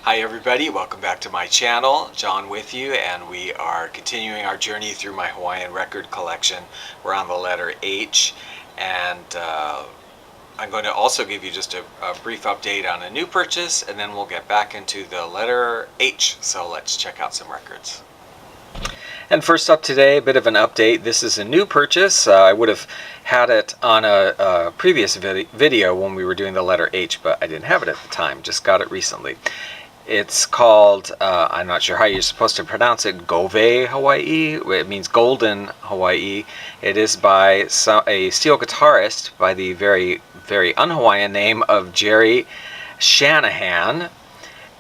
Hi everybody, welcome back to my channel. John with you, and we are continuing our journey through my Hawaiian record collection. We're on the letter H, and I'm going to also give you just a brief update on a new purchase, and then we'll get back into the letter H. So let's check out some records. And first up today, a bit of an update. This is a new purchase. I would have had it on a previous video when we were doing the letter H, but I didn't have it at the time. Just got it recently. It's called, I'm not sure how you're supposed to pronounce it, Gove Hawaii. It means golden Hawaii. It is by a steel guitarist by the very, very un-Hawaiian name of Jerry Shanagan.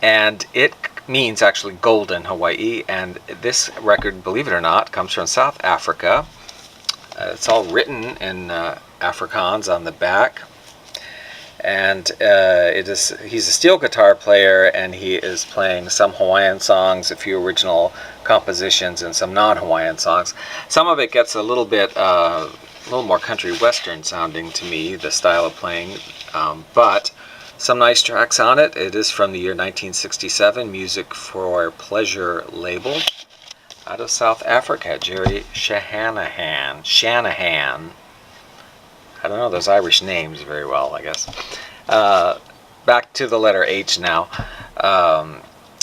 And it means actually golden Hawaii. And this record, believe it or not, comes from South Africa. It's all written in Afrikaans on the back. And he's a steel guitar player, and he is playing some Hawaiian songs, a few original compositions, and some non-Hawaiian songs. Some of it gets a little more country western sounding to me, the style of playing, but some nice tracks on it. It is from the year 1967, Music for Pleasure label, out of South Africa, Jerry Shanagan. I don't know those Irish names very well, I guess. Back to the letter H now.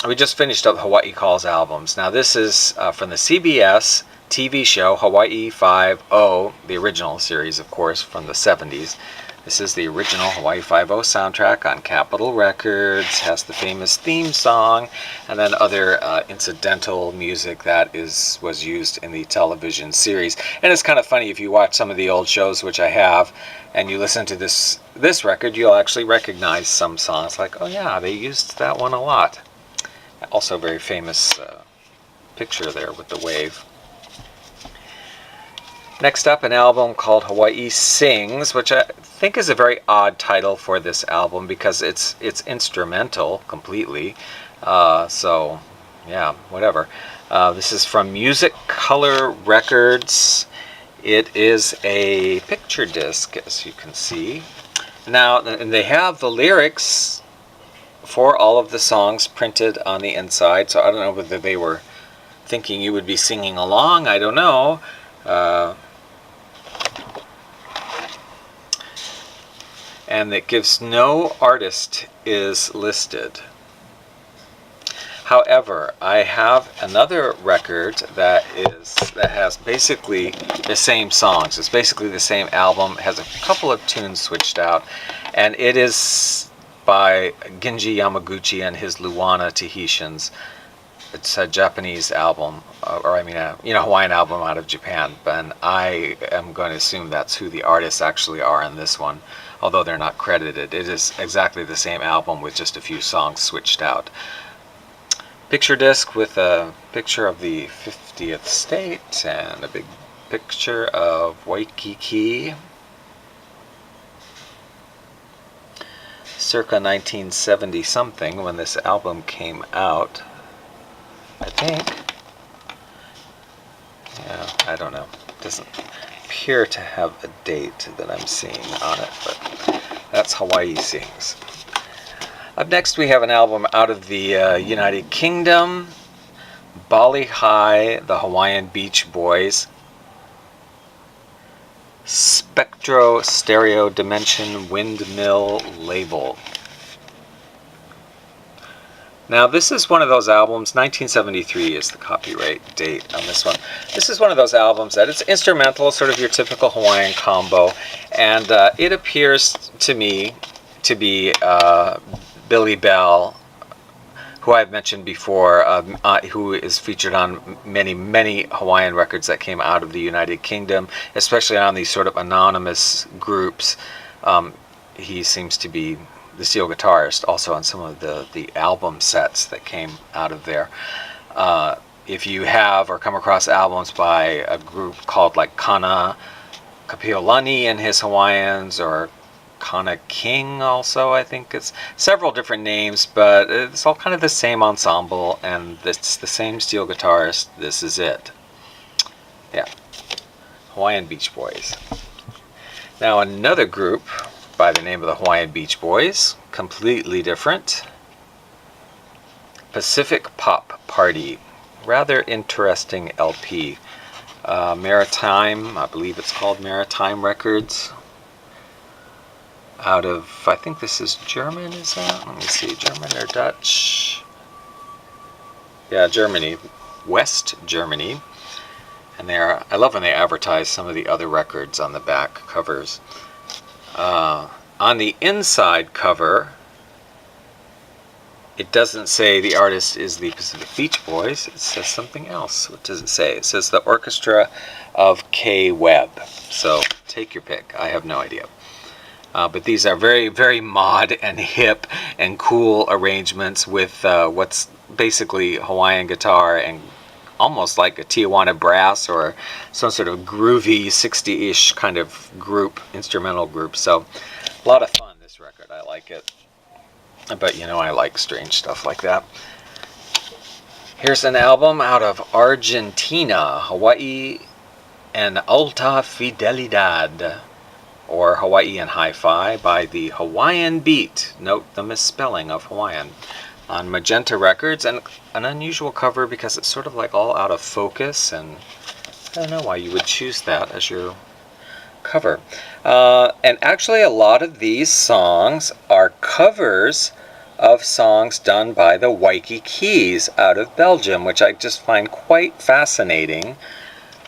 We just finished up Hawaii Calls albums. Now this is from the CBS TV show Hawaii FiveO, the original series, of course, from the 70s. This is the original Hawaii FiveO soundtrack on Capitol Records, has the famous theme song, and then other incidental music that was used in the television series. And it's kind of funny, if you watch some of the old shows, which I have, and you listen to this record, you'll actually recognize some songs, like, oh yeah, they used that one a lot. Also very famous picture there with the wave. Next up, an album called Hawaii Sings, which I think is a very odd title for this album because it's instrumental completely. So, yeah, whatever. This is from Music Color Records. It is a picture disc, as you can see. Now, and they have the lyrics for all of the songs printed on the inside, so I don't know whether they were thinking you would be singing along. I don't know. And it gives no artist is listed. However, I have another record that has basically the same songs. It's basically the same album. It has a couple of tunes switched out, and it is by Genji Yamaguchi and his Luana Tahitians. It's a Japanese album, or I mean, a Hawaiian album out of Japan. And I am going to assume that's who the artists actually are in this one, although they're not credited. It is exactly the same album with just a few songs switched out. Picture disc with a picture of the 50th state and a big picture of Waikiki. Circa 1970 something when this album came out, I think. Yeah, I don't know. It doesn't appear to have a date that I'm seeing on it, but that's Hawaii Sings. Up next, we have an album out of the United Kingdom, Bali High, the Hawaiian Beach Boys, Spectro Stereo Dimension Windmill label. Now, this is one of those albums, 1973 is the copyright date on this one. This is one of those albums that it's instrumental, sort of your typical Hawaiian combo, and it appears to me to be Billy Bell, who I've mentioned before, who is featured on many, many Hawaiian records that came out of the United Kingdom, especially on these sort of anonymous groups. He seems to be the steel guitarist also on some of the album sets that came out of there. If you have or come across albums by a group called like Kana Kapiolani and his Hawaiians, or Kana King also, I think it's several different names, but it's all kind of the same ensemble, and it's the same steel guitarist. This is it. Yeah, Hawaiian Beach Boys. Now another group by the name of the Hawaiian Beach Boys, completely different. Pacific Pop Party. Rather interesting LP. Maritime, I believe it's called Maritime Records. Out of, I think this is German, is that? Let me see, German or Dutch? Yeah, Germany. West Germany. And I love when they advertise some of the other records on the back covers. On the inside cover, it doesn't say the artist is the Pacific Beach Boys. It says something else. What does it say? It says the Orchestra of Webb. So take your pick. I have no idea. But these are very, very mod and hip and cool arrangements with what's basically Hawaiian guitar and almost like a Tijuana brass or some sort of groovy 60-ish kind of group, instrumental group. So a lot of fun, this record. I like it. But you know, I like strange stuff like that. Here's an album out of Argentina, Hawaii and Alta Fidelidad, or Hawaiian Hi-Fi, by the Hawaiian Beat. Note the misspelling of Hawaiian. On Magenta Records, and an unusual cover because it's sort of like all out of focus, and I don't know why you would choose that as your cover. And actually a lot of these songs are covers of songs done by the Waikikis out of Belgium, which I just find quite fascinating.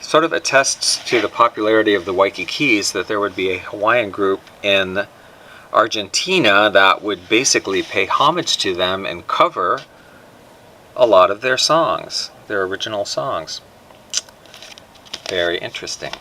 Sort of attests to the popularity of the Waikikis that there would be a Hawaiian group in Argentina that would basically pay homage to them and cover a lot of their songs, their original songs. Very interesting.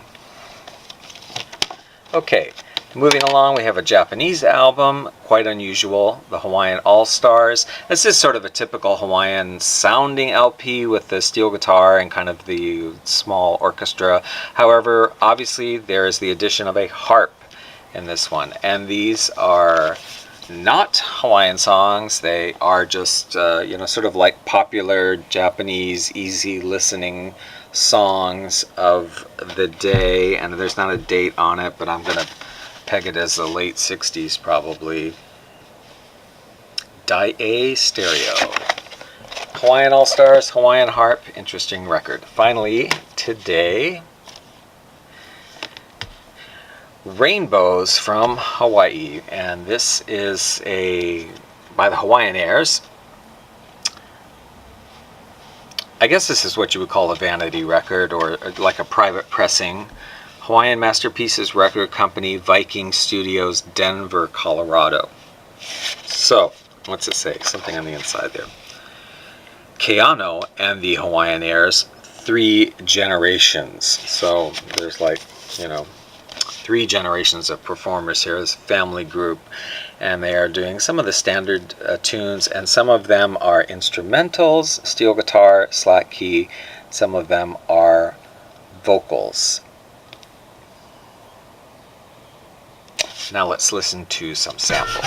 Okay, moving along, we have a Japanese album, quite unusual, the Hawaiian AllStars. This is sort of a typical Hawaiian sounding LP with the steel guitar and kind of the small orchestra. However, obviously there is the addition of a harp in this one, and these are not Hawaiian songs. They are just you know, sort of like popular Japanese easy listening songs of the day, and there's not a date on it, but I'm gonna peg it as the late 60s probably. Dae Stereo, Hawaiian AllStars, Hawaiian Harp, interesting record. Finally today, Rainbows from Hawaii, and this is by the Hawaiianaires. I guess this is what you would call a vanity record, or like a private pressing. Hawaiian Masterpieces Record Company, Viking Studios, Denver, Colorado. So, what's it say? Something on the inside there. Keano and the Hawaiianaires, 3 generations. So, there's like, you know, 3 generations of performers here, this family group, and they are doing some of the standard tunes, and some of them are instrumentals, steel guitar, slack key, some of them are vocals. Now let's listen to some samples.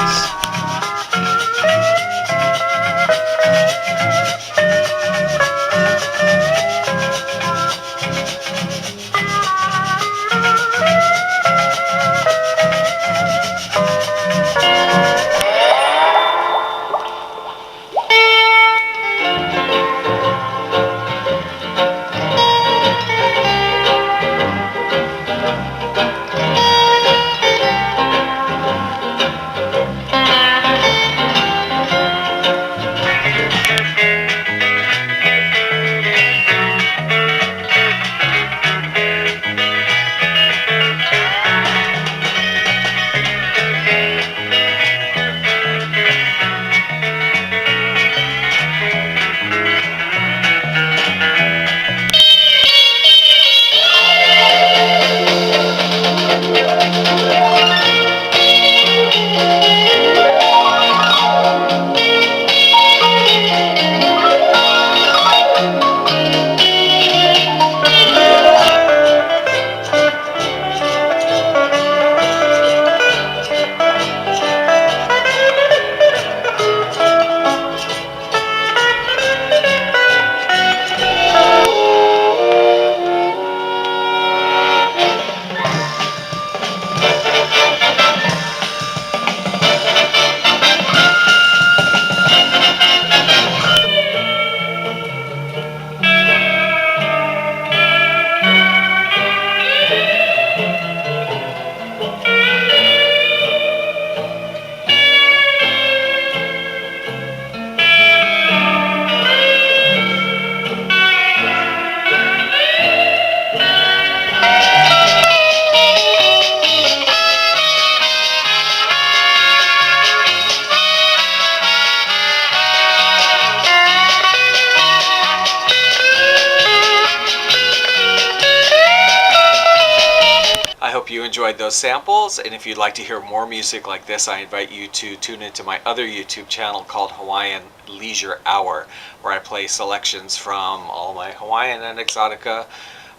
you enjoyed those samples, and if you'd like to hear more music like this, I invite you to tune into my other YouTube channel called Hawaiian Leisure Hour, where I play selections from all my Hawaiian and Exotica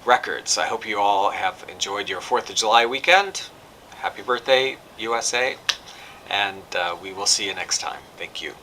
records. I hope you all have enjoyed your 4th of July weekend. Happy birthday, USA, and we will see you next time. Thank you.